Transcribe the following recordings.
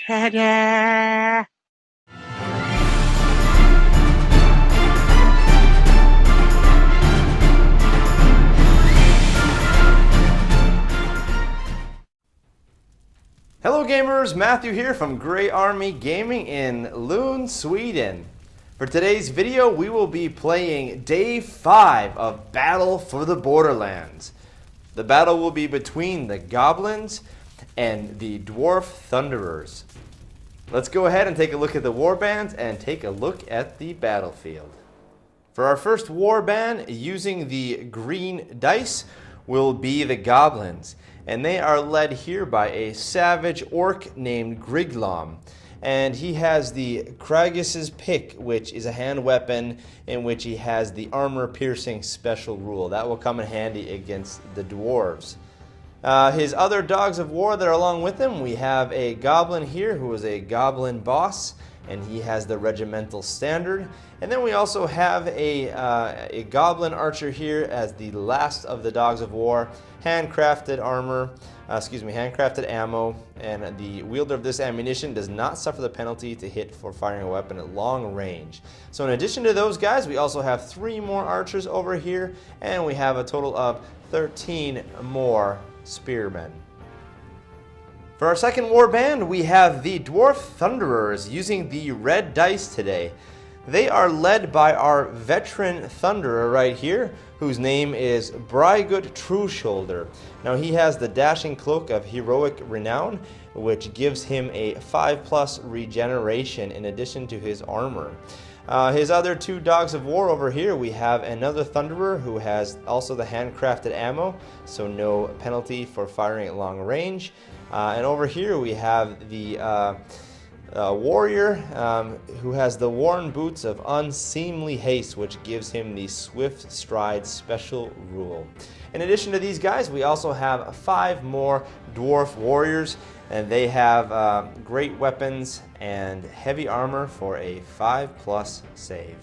Ta-da! Hello gamers, Matthew here from Grey Army Gaming in Lund, Sweden. For today's video, we will be playing Day 5 of Battle for the Borderlands. The battle will be between the Goblins and the Dwarf Thunderers. Let's go ahead and take a look at the warbands and take a look at the battlefield. For our first warband, using the green dice, will be the Goblins. And they are led here by a Savage Orc named Griglom. And he has the Kragus's Pick, which is a hand weapon in which he has the armor-piercing special rule. That will come in handy against the dwarves. His other dogs of war that are along with him, we have a Goblin here who is a Goblin boss, and he has the regimental standard. And then we also have a Goblin archer here as the last of the dogs of war, handcrafted ammo, and the wielder of this ammunition does not suffer the penalty to hit for firing a weapon at long range. So in addition to those guys, we also have 3 more archers over here, and we have a total of 13 more spearmen. For our second warband, we have the Dwarf Thunderers using the red dice today. They are led by our veteran Thunderer right here, whose name is Braigut Trueshoulder. Now he has the dashing cloak of heroic renown, which gives him a 5+ regeneration in addition to his armor. His other 2 dogs of war over here, we have another Thunderer who has also the handcrafted ammo, so no penalty for firing at long range. And over here we have the warrior who has the worn boots of unseemly haste, which gives him the swift stride special rule. In addition to these guys, we also have 5 more dwarf warriors, and they have great weapons and heavy armor for a 5+ save.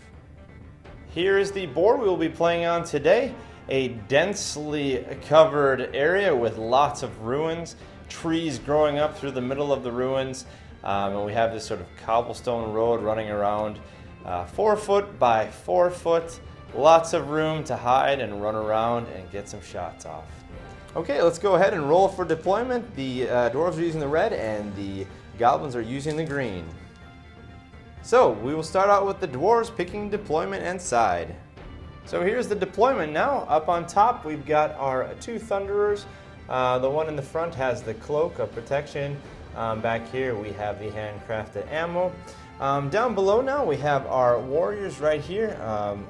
Here is the board we will be playing on today. A densely covered area with lots of ruins, trees growing up through the middle of the ruins. And we have this sort of cobblestone road running around, 4 foot by 4 foot, lots of room to hide and run around and get some shots off. Okay, let's go ahead and roll for deployment. The dwarves are using the red and the goblins are using the green. So we will start out with the dwarves picking deployment and side. So here's the deployment now. Up on top we've got our 2 Thunderers. The one in the front has the cloak of protection. Back here we have the handcrafted ammo. Down below now we have our warriors right here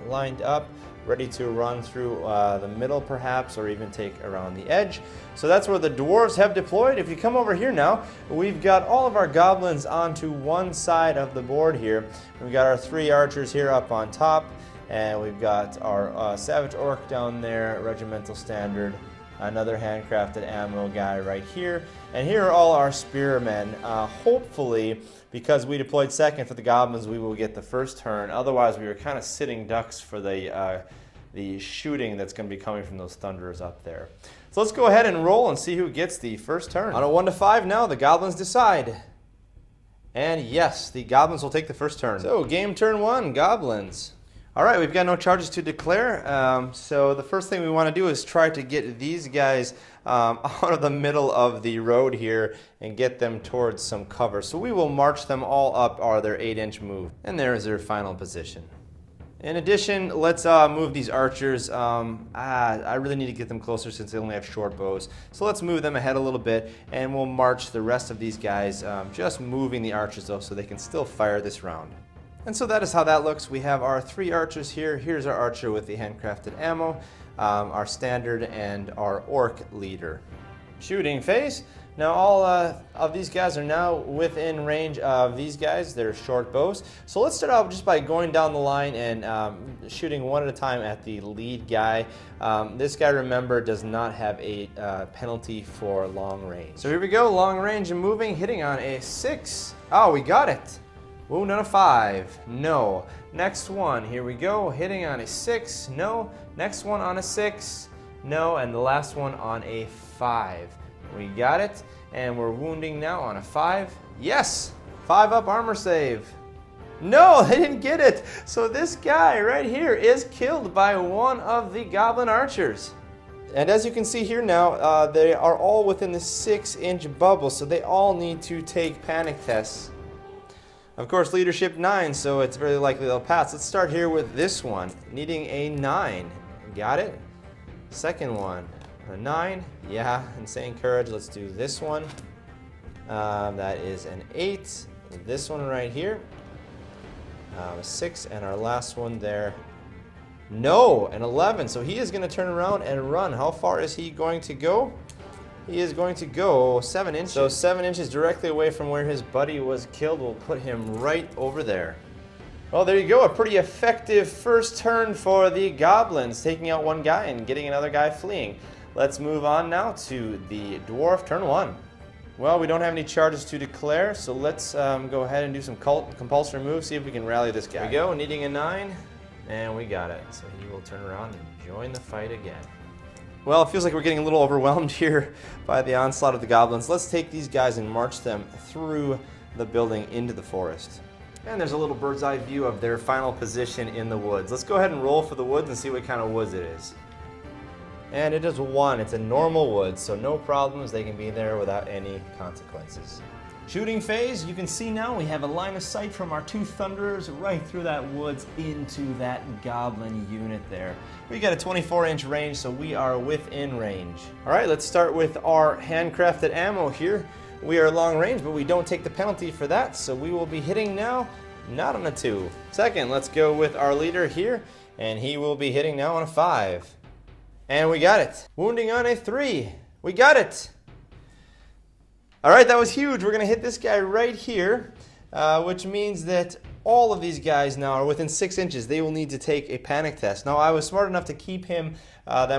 lined up, ready to run through the middle perhaps, or even take around the edge. So that's where the dwarves have deployed. If you come over here now, we've got all of our goblins onto one side of the board here. We've got our 3 archers here up on top, and we've got our Savage Orc down there, regimental standard. Another handcrafted ammo guy right here. And here are all our spearmen. Hopefully, because we deployed second for the goblins, we will get the first turn. Otherwise, we were kind of sitting ducks for the shooting that's going to be coming from those Thunderers up there. So let's go ahead and roll and see who gets the first turn. On a 1 to 5 now, the goblins decide. And yes, the goblins will take the first turn. So game turn 1, goblins. Alright, we've got no charges to declare, so the first thing we want to do is try to get these guys out of the middle of the road here and get them towards some cover. So we will march them all up their 8-inch move, and there is their final position. In addition, let's move these archers. I really need to get them closer since they only have short bows. So let's move them ahead a little bit, and we'll march the rest of these guys, just moving the archers though so they can still fire this round. And so that is how that looks. We have our 3 archers here. Here's our archer with the handcrafted ammo, our standard, and our orc leader. Shooting phase. Now all of these guys are now within range of these guys. They're short bows. So let's start out just by going down the line and shooting one at a time at the lead guy. This guy, remember, does not have a penalty for long range. So here we go, long range and moving, hitting on a 6. Oh, we got it. Wound on a 5. No. Next one. Here we go. Hitting on a 6. No. Next one on a 6. No. And the last one on a 5. We got it. And we're wounding now on a 5. Yes! 5 up armor save. No, they didn't get it. So this guy right here is killed by one of the goblin archers. And as you can see here now, they are all within the 6-inch bubble, so they all need to take panic tests. Of course, leadership 9, so it's very likely they'll pass. Let's start here with this one, needing a 9. Got it? Second one, a 9. Yeah, insane courage. Let's do this one. That is an 8. This one right here, a 6, and our last one there. No, an 11. So he is going to turn around and run. How far is he going to go? He is going to go 7 inches. So 7 inches directly away from where his buddy was killed. We'll put him right over there. Well, there you go. A pretty effective first turn for the goblins, taking out one guy and getting another guy fleeing. Let's move on now to the dwarf, turn 1. Well, we don't have any charges to declare, so let's go ahead and do some compulsory moves, see if we can rally this guy. Here we go, needing a 9, and we got it. So he will turn around and join the fight again. Well, it feels like we're getting a little overwhelmed here by the onslaught of the goblins. Let's take these guys and march them through the building into the forest. And there's a little bird's eye view of their final position in the woods. Let's go ahead and roll for the woods and see what kind of woods it is. And it is 1. It's a normal wood, so no problems. They can be there without any consequences. Shooting phase, you can see now we have a line of sight from our 2 Thunderers right through that woods into that goblin unit there. We got a 24-inch range, so we are within range. All right, let's start with our handcrafted ammo here. We are long range, but we don't take the penalty for that, so we will be hitting now, not on a 2. Second, let's go with our leader here, and he will be hitting now on a 5. And we got it. Wounding on a 3. We got it. All right, that was huge. We're going to hit this guy right here, which means that all of these guys now are within 6 inches. They will need to take a panic test. Now, I was smart enough to keep them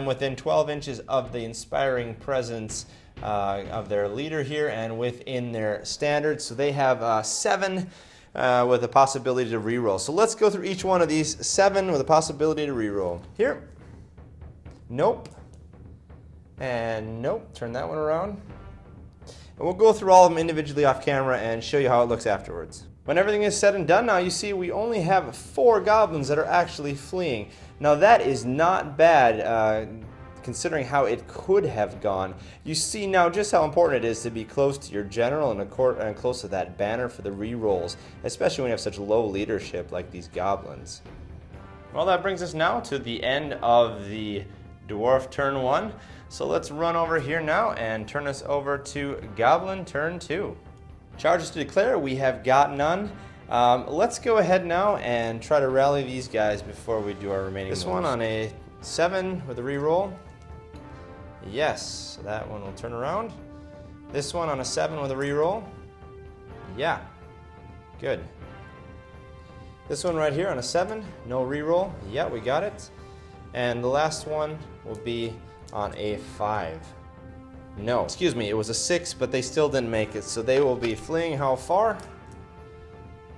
within 12 inches of the inspiring presence of their leader here and within their standard. So they have 7 with a possibility to reroll. So let's go through each one of these. 7 with a possibility to reroll. Here. Nope. And nope. Turn that one around. And we'll go through all of them individually off camera and show you how it looks afterwards. When everything is said and done now, you see we only have 4 goblins that are actually fleeing. Now that is not bad considering how it could have gone. You see now just how important it is to be close to your general and close to that banner for the re-rolls, especially when you have such low leadership like these goblins. Well, that brings us now to the end of the dwarf turn 1. So let's run over here now and turn us over to goblin turn 2. Charges to declare, we have got none. Let's go ahead now and try to rally these guys before we do our remaining moves. This one on a 7 with a reroll. Yes, so that one will turn around. This one on a 7 with a reroll. Yeah, good. This one right here on a 7, no reroll. Yeah, we got it. And the last one will be on a 5. No, excuse me, it was a 6, but they still didn't make it. So they will be fleeing how far?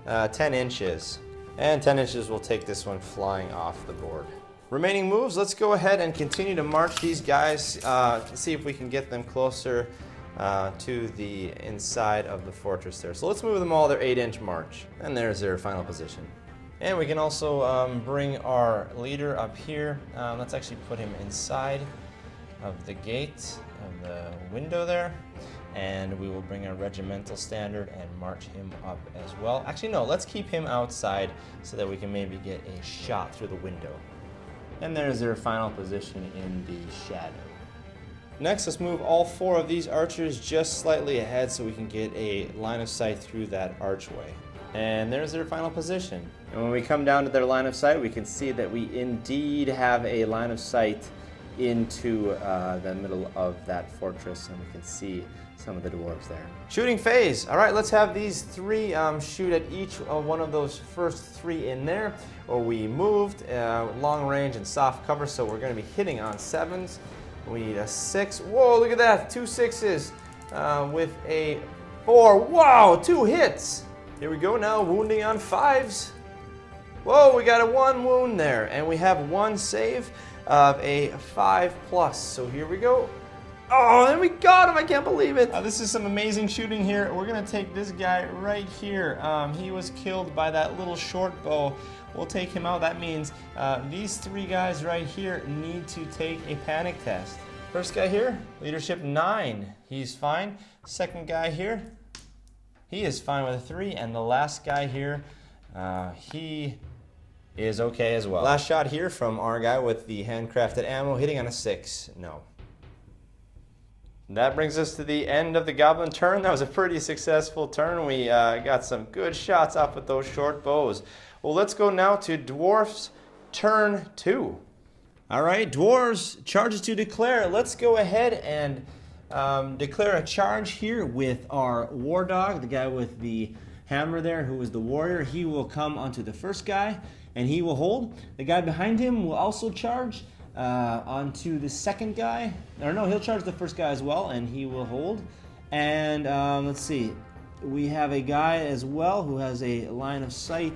10 inches. And 10 inches will take this one flying off the board. Remaining moves, let's go ahead and continue to march these guys, see if we can get them closer to the inside of the fortress there. So let's move them all their 8-inch march. And there's their final position. And we can also bring our leader up here. Let's actually put him inside of the gate of the window there. And we will bring our regimental standard and march him up as well. Actually, no, let's keep him outside so that we can maybe get a shot through the window. And there's their final position in the shadow. Next, let's move all 4 of these archers just slightly ahead so we can get a line of sight through that archway. And there's their final position. And when we come down to their line of sight, we can see that we indeed have a line of sight into the middle of that fortress, and we can see some of the dwarves there. Shooting phase. All right, let's have these 3 shoot at each one of those first 3 in there. Or we moved long range and soft cover, so we're going to be hitting on 7s. We need a 6. Whoa, look at that, 2 6s with a 4. Wow, 2 hits. Here we go now, wounding on 5s. Whoa, we got a 1 wound there, and we have 1 save of a 5+. So here we go. Oh, and we got him. I can't believe it. This is some amazing shooting here. We're going to take this guy right here. He was killed by that little short bow. We'll take him out. That means these 3 guys right here need to take a panic test. First guy here, leadership 9. He's fine. Second guy here, he is fine with a 3. And the last guy here, he is okay as well. Last shot here from our guy with the handcrafted ammo, hitting on a 6. No. That brings us to the end of the goblin turn. That was a pretty successful turn. We got some good shots off with those short bows. Well, let's go now to dwarfs turn 2. All right, dwarves, charges to declare. Let's go ahead and declare a charge here with our war dog, the guy with the hammer there, who is the warrior. He will come onto the first guy, and he will hold. The guy behind him will also charge onto the second guy. Or no, he'll charge the first guy as well, and he will hold. And let's see, we have a guy as well who has a line of sight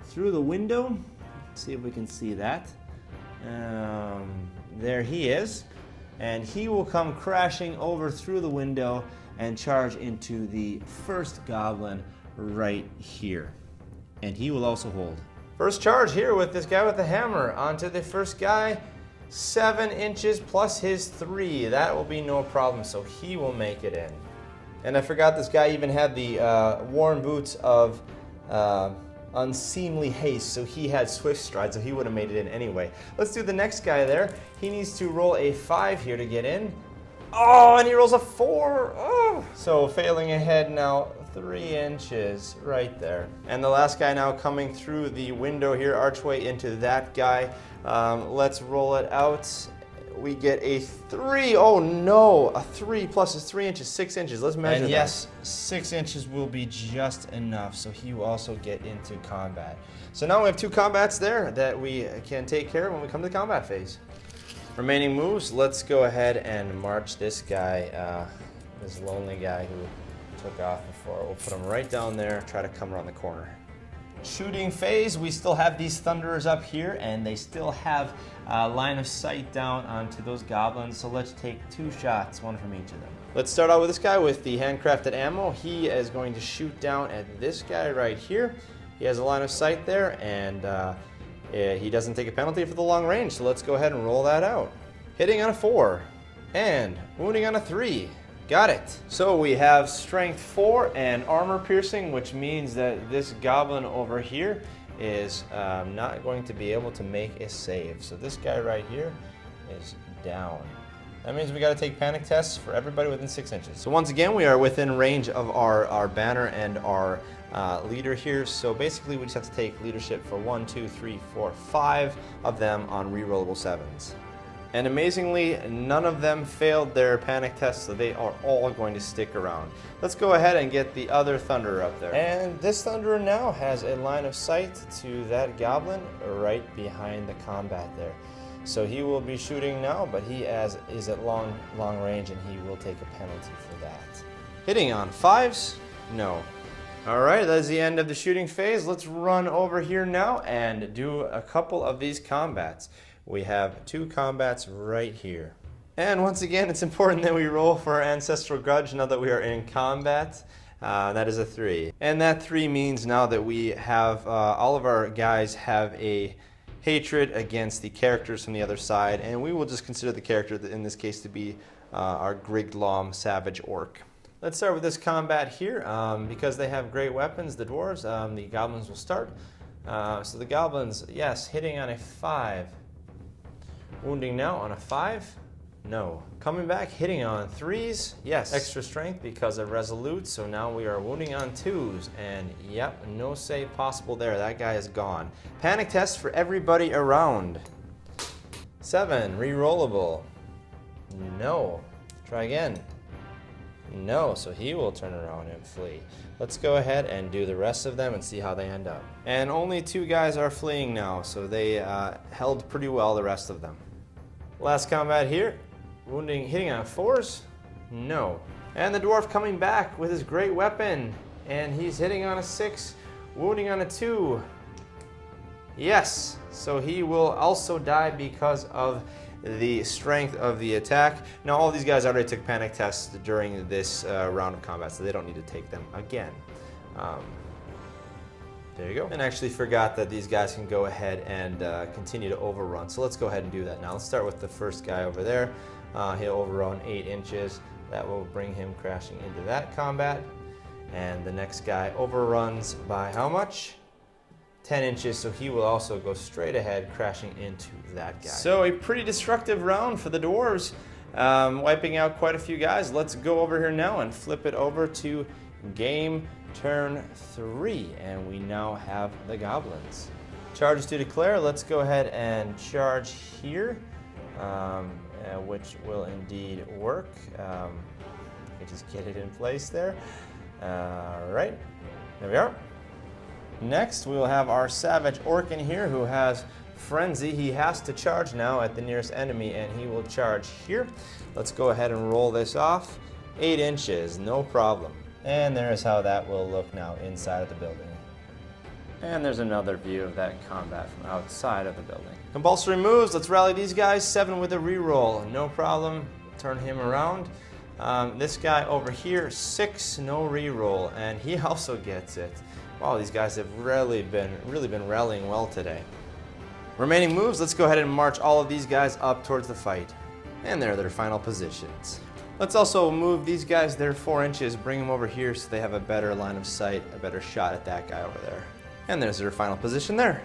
through the window. Let's see if we can see that. There he is, and he will come crashing over through the window and charge into the first goblin right here, and he will also hold. First charge here with this guy with the hammer onto the first guy. 7 inches plus his 3. That will be no problem, so he will make it in. And I forgot this guy even had the worn boots of unseemly haste, so he had swift stride, so he would have made it in anyway. Let's do the next guy there. He needs to roll a 5 here to get in. Oh, and he rolls a 4. Oh. So failing ahead now 3 inches right there. And the last guy now coming through the window here, archway into that guy. Let's roll it out. We get a 3. Oh no, a 3 plus is 3 inches, 6 inches. Let's measure that. And yes, 6 inches will be just enough, so he will also get into combat. So now we have 2 combats there that we can take care of when we come to the combat phase. Remaining moves, let's go ahead and march this guy, this lonely guy who took off before. We'll put him right down there, try to come around the corner. Shooting phase, we still have these Thunderers up here, and they still have line of sight down onto those goblins, so let's take 2 shots, 1 from each of them. Let's start out with this guy with the handcrafted ammo. He is going to shoot down at this guy right here. He has a line of sight there, and he doesn't take a penalty for the long range, so let's go ahead and roll that out. Hitting on a 4, and wounding on a 3. Got it. So we have strength 4 and armor piercing, which means that this goblin over here is not going to be able to make a save. So this guy right here is down. That means we got to take panic tests for everybody within 6 inches. So once again, we are within range of our banner and our leader here. So basically, we just have to take leadership for 1, 2, 3, 4, 5 of them on rerollable 7s. And amazingly, none of them failed their panic test, so they are all going to stick around. Let's go ahead and get the other Thunderer up there. And this Thunderer now has a line of sight to that goblin right behind the combat there. So he will be shooting now, but he is at long range, and he will take a penalty for that. Hitting on 5s? No. All right, that's the end of the shooting phase. Let's run over here now and do a couple of these combats. We have 2 combats right here. And once again, it's important that we roll for our Ancestral Grudge now that we are in combat. That is a 3. And that 3 means now that we have, all of our guys have a hatred against the characters from the other side, and we will just consider the character in this case to be our Griglom Savage Orc. Let's start with this combat here. Because they have great weapons, the dwarves, the goblins will start. So the goblins, yes, hitting on a 5. Wounding now on a 5? No. Coming back, hitting on 3s? Yes. Extra strength because of Resolute, so now we are wounding on 2s. And yep, no save possible there. That guy is gone. Panic test for everybody around. 7, rerollable. No. Try again. No, so he will turn around and flee. Let's go ahead and do the rest of them and see how they end up. And only 2 guys are fleeing now, so they held pretty well, the rest of them. Last combat here. Wounding, hitting on 4s? No. And the dwarf coming back with his great weapon. And he's hitting on a 6, wounding on a 2. Yes, so he will also die because of the strength of the attack. Now all these guys already took panic tests during this round of combat, so they don't need to take them again. There you go. And I actually forgot that these guys can go ahead and continue to overrun. So let's go ahead and do that now. Let's start with the first guy over there. He'll overrun 8 inches. That will bring him crashing into that combat. And the next guy overruns by how much? 10 inches, so he will also go straight ahead, crashing into that guy. So a pretty destructive round for the dwarves, wiping out quite a few guys. Let's go over here now and flip it over to game turn 3, and we now have the goblins. Charges to declare. Let's go ahead and charge here, which will indeed work. I just get it in place there. All right, there we are. Next, we will have our Savage Orc in here who has Frenzy. He has to charge now at the nearest enemy, and he will charge here. Let's go ahead and roll this off. 8 inches, no problem. And there's how that will look now inside of the building. And there's another view of that combat from outside of the building. Compulsory moves, let's rally these guys. 7 with a reroll, no problem. Turn him around. This guy over here, 6, no reroll, and he also gets it. Wow, these guys have really been rallying well today. Remaining moves, let's go ahead and march all of these guys up towards the fight. And there are their final positions. Let's also move these guys there 4 inches, bring them over here so they have a better line of sight, a better shot at that guy over there. And there's their final position there.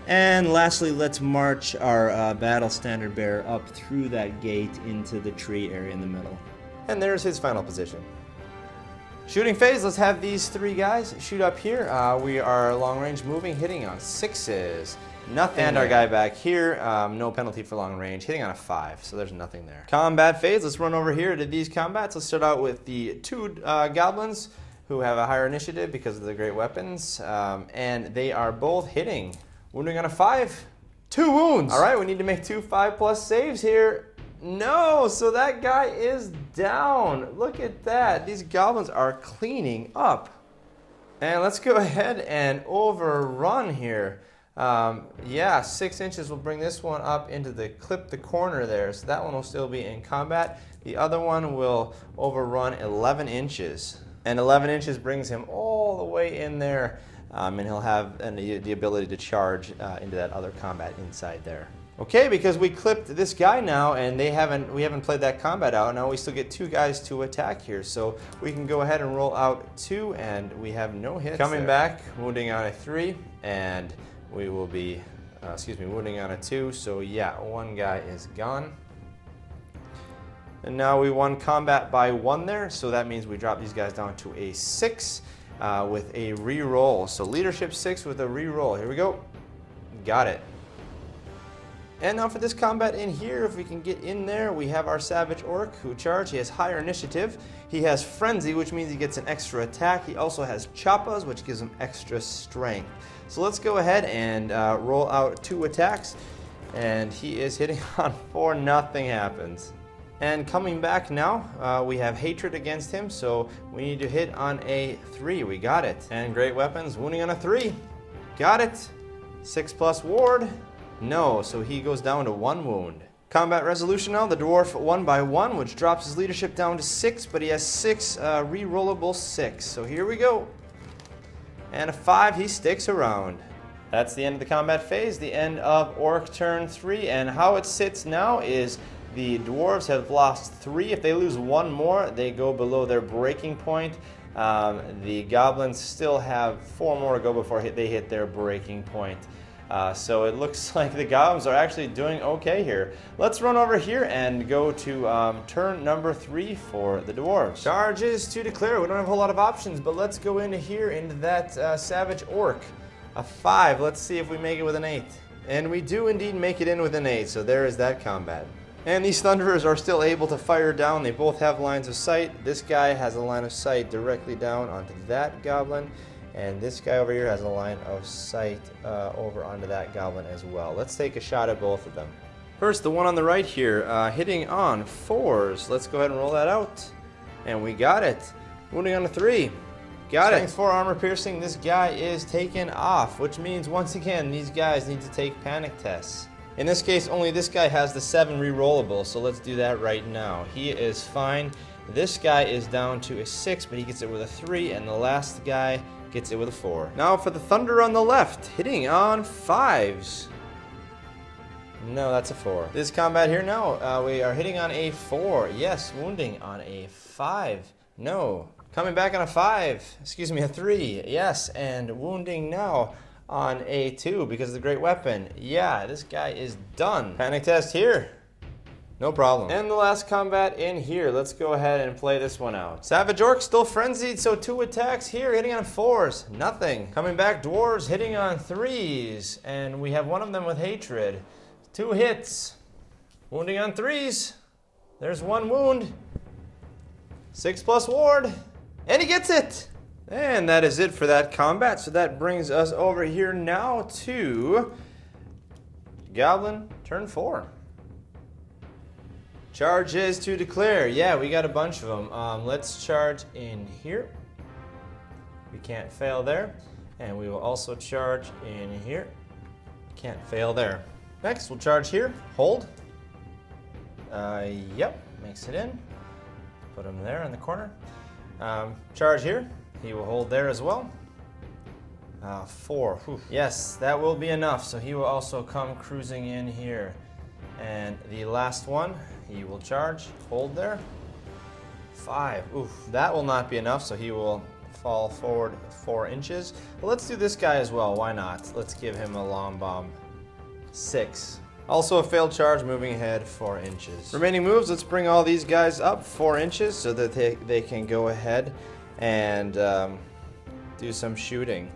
And lastly, let's march our battle standard bearer up through that gate into the tree area in the middle. And there's his final position. Shooting phase, let's have these 3 guys shoot up here. We are long range moving, hitting on 6s. Nothing. And our guy back here, no penalty for long range, hitting on a 5, so there's nothing there. Combat phase, let's run over here to these combats. Let's start out with the 2 goblins who have a higher initiative because of the great weapons, and they are both hitting. Wounding on a 5, 2 wounds. All right, we need to make 2 5+ saves here. No, so that guy is down. Look at that. These goblins are cleaning up. And let's go ahead and overrun here. Yeah, 6 inches will bring this one up into the corner there. So that one will still be in combat. The other one will overrun 11 inches. And 11 inches brings him all the way in there. And he'll have the ability to charge into that other combat inside there. Okay, because we clipped this guy now, and we haven't played that combat out. Now we still get 2 guys to attack here, so we can go ahead and roll out 2, and we have no hits. Coming back, wounding on a 3, and we will be, wounding on a 2. So yeah, 1 guy is gone. And now we won combat by 1 there, so that means we drop these guys down to a 6 with a re-roll. So leadership 6 with a re-roll. Here we go. Got it. And now for this combat in here, if we can get in there, we have our Savage Orc who charge. He has higher initiative. He has Frenzy, which means he gets an extra attack. He also has Choppas, which gives him extra strength. So let's go ahead and roll out 2 attacks. And he is hitting on 4, nothing happens. And coming back now, we have Hatred against him, so we need to hit on a 3. We got it. And great weapons, wounding on a 3. Got it. 6+ ward. No, so he goes down to 1 wound. Combat resolution now, the dwarf 1 by 1, which drops his leadership down to 6, but he has 6 re-rollable 6. So here we go. And a 5, he sticks around. That's the end of the combat phase, the end of Orc turn 3, and how it sits now is the dwarves have lost 3. If they lose 1 more, they go below their breaking point. The goblins still have 4 more to go before they hit their breaking point. So it looks like the goblins are actually doing okay here. Let's run over here and go to turn number 3 for the dwarves. Charges to declare. We don't have a whole lot of options, but let's go into here into that Savage Orc. A 5. Let's see if we make it with an 8. And we do indeed make it in with an 8, so there is that combat. And these Thunderers are still able to fire down. They both have lines of sight. This guy has a line of sight directly down onto that goblin. And this guy over here has a line of sight over onto that goblin as well. Let's take a shot at both of them. First, the one on the right here, hitting on 4s. Let's go ahead and roll that out. And we got it. Wounding on a 3. Got it. Strength 4 armor piercing. This guy is taken off, which means once again these guys need to take panic tests. In this case, only this guy has the 7 rerollable, so let's do that right now. He is fine. This guy is down to a 6, but he gets it with a 3, and the last guy gets it with a 4. Now for the Thunder on the left, hitting on 5s. No, that's a 4. This combat here, no. We are hitting on a 4. Yes, wounding on a 5. No. Coming back on a 5. Excuse me, a 3. Yes, and wounding now on a 2 because of the great weapon. Yeah, this guy is done. Panic test here. No problem. And the last combat in here. Let's go ahead and play this one out. Savage Orc still frenzied, so 2 attacks here, hitting on 4s. Nothing. Coming back, Dwarves hitting on 3s. And we have one of them with Hatred. 2 hits. Wounding on 3s. There's 1 wound. 6+ ward. And he gets it! And that is it for that combat. So that brings us over here now to Goblin turn 4. Charges to declare. Yeah, we got a bunch of them. Let's charge in here. We can't fail there. And we will also charge in here. Can't fail there. Next, we'll charge here. Hold. Yep, makes it in. Put him there in the corner. Charge here. He will hold there as well. 4. Whew. Yes, that will be enough. So he will also come cruising in here. And the last one, he will charge. Hold there. 5. Oof, that will not be enough. So he will fall forward 4 inches. But let's do this guy as well. Why not? Let's give him a long bomb. 6. Also a failed charge, moving ahead 4 inches. Remaining moves, let's bring all these guys up 4 inches so that they can go ahead and do some shooting.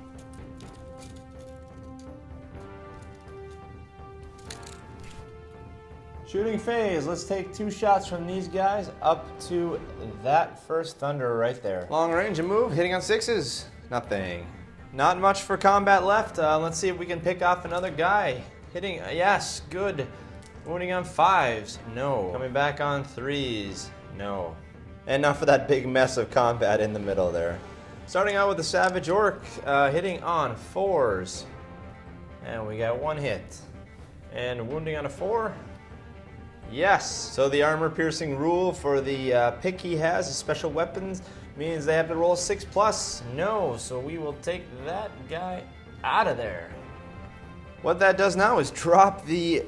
Shooting phase, let's take 2 shots from these guys up to that first Thunder right there. Long range and move, hitting on 6s. Nothing. Not much for combat left. Let's see if we can pick off another guy. Hitting, yes, good. Wounding on 5s, no. Coming back on 3s, no. And now for that big mess of combat in the middle there. Starting out with the Savage Orc, hitting on 4s. And we got 1 hit. And wounding on a 4. Yes, so the armor-piercing rule for the pick he has, his special weapons, means they have to roll 6+. No, so we will take that guy out of there. What that does now is drop the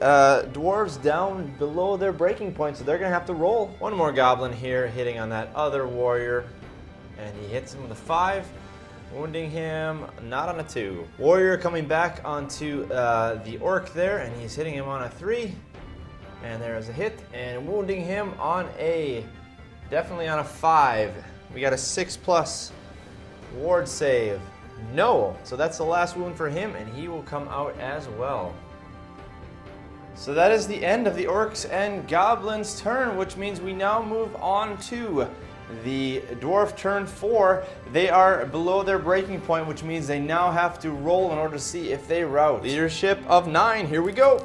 dwarves down below their breaking point, so they're going to have to roll. One more goblin here, hitting on that other warrior, and he hits him with a 5, wounding him not on a 2. Warrior coming back onto the orc there, and he's hitting him on a 3, and there is a hit, and wounding him on a, definitely on a 5. We got a 6+ ward save. No, so that's the last wound for him, and he will come out as well. So that is the end of the Orcs and Goblins turn, which means we now move on to the Dwarf turn 4. They are below their breaking point, which means they now have to roll in order to see if they rout. Leadership of 9, here we go.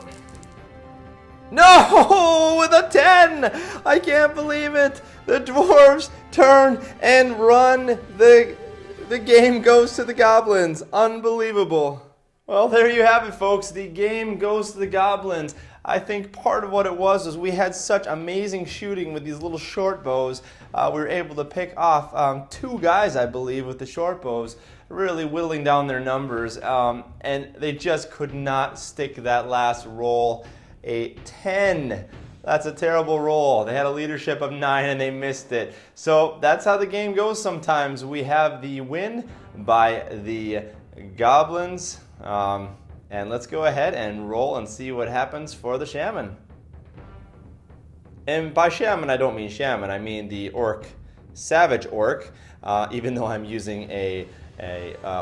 No, with a 10! I can't believe it. The Dwarves turn and run. The game goes to the Goblins. Unbelievable. Well, there you have it, folks. The game goes to the Goblins. I think part of what it was we had such amazing shooting with these little short bows. We were able to pick off 2 guys, I believe, with the short bows, really whittling down their numbers. And they just could not stick that last roll. A 10. That's a terrible roll. They had a leadership of 9 and they missed it. So that's how the game goes sometimes. We have the win by the Goblins. And let's go ahead and roll and see what happens for the Shaman. And by Shaman, I don't mean Shaman. I mean the Orc, Savage Orc, even though I'm using a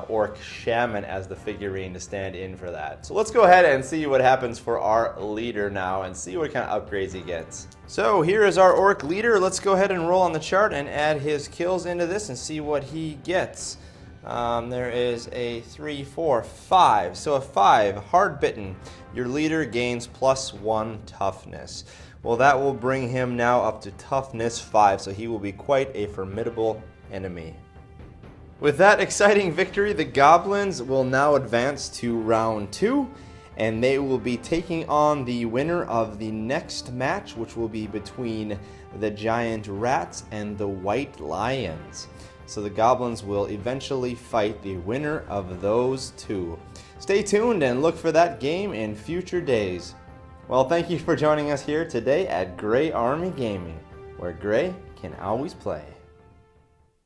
Orc Shaman as the figurine to stand in for that. So let's go ahead and see what happens for our leader now and see what kind of upgrades he gets. So here is our Orc leader. Let's go ahead and roll on the chart and add his kills into this and see what he gets. There is a 3, 4, 5. So a 5, hard bitten. Your leader gains +1 toughness. Well, that will bring him now up to toughness 5, so he will be quite a formidable enemy. With that exciting victory, the Goblins will now advance to round 2. and they will be taking on the winner of the next match, which will be between the Giant Rats and the White Lions. So the Goblins will eventually fight the winner of those two. Stay tuned and look for that game in future days. Well, thank you for joining us here today at Gray Army Gaming, where Gray can always play.